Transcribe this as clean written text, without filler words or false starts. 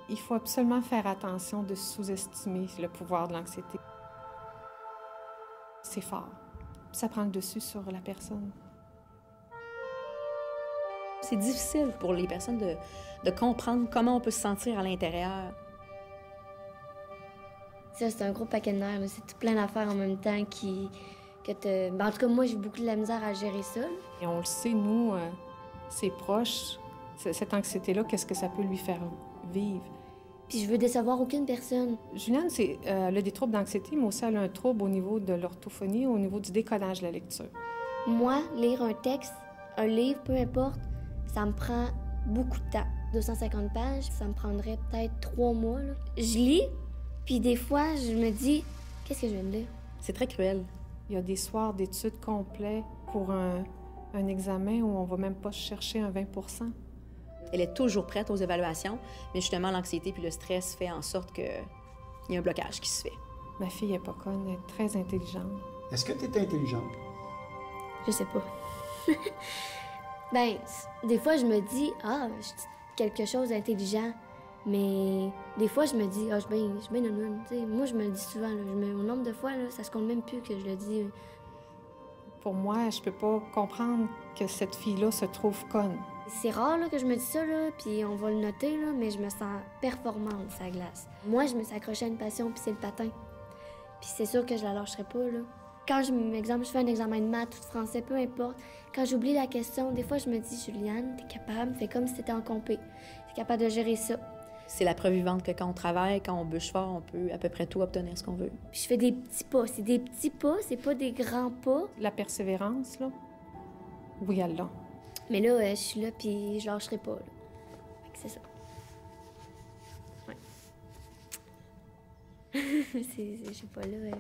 Il faut absolument faire attention de sous-estimer le pouvoir de l'anxiété. C'est fort. Ça prend le dessus sur la personne. C'est difficile pour les personnes de comprendre comment on peut se sentir à l'intérieur. Ça, c'est un gros paquet de nerfs. C'est plein d'affaires en même temps en tout cas, moi, j'ai beaucoup de la misère à gérer ça. Et on le sait, nous, ses proches, cette anxiété-là, qu'est-ce que ça peut lui faire vivre? Puis je veux décevoir aucune personne. Juliane, elle a des troubles d'anxiété, mais aussi elle a un trouble au niveau de l'orthophonie, au niveau du décodage de la lecture. Moi, lire un texte, un livre, peu importe, ça me prend beaucoup de temps. 250 pages, ça me prendrait peut-être 3 mois. Là. Je lis, puis des fois, je me dis, qu'est-ce que je viens de lire? C'est très cruel. Il y a des soirs d'études complets pour un examen où on va même pas chercher un 20 %. Elle est toujours prête aux évaluations, mais justement, l'anxiété puis le stress fait en sorte qu'il y a un blocage qui se fait. Ma fille est pas conne, elle est très intelligente. Est-ce que tu es intelligente? Je sais pas. Ben, des fois, je me dis, je dis quelque chose d'intelligent, mais des fois, je me dis, je suis bien nounoune. Moi, je me le dis souvent, là, au nombre de fois, là, ça se compte même plus que je le dis. Pour moi, je peux pas comprendre que cette fille-là se trouve conne. C'est rare là, que je me dis ça, là, puis on va le noter, là, mais je me sens performante sur la glace. Moi, je me suis accrochée à une passion, puis c'est le patin. Puis c'est sûr que je la lâcherai pas, là. Quand je fais un examen de maths ou de français, peu importe, quand j'oublie la question, des fois, je me dis, Juliane, t'es capable, fais comme si t'étais en compé. T'es capable de gérer ça. C'est la preuve vivante que quand on travaille, quand on bûche fort, on peut à peu près tout obtenir ce qu'on veut. Puis je fais des petits pas. C'est des petits pas, c'est pas des grands pas. La persévérance, là, oui, elle l'a. Mais là, je suis là, puis je lâcherai pas, là. Fait que c'est ça. Ouais. Je sais pas, là...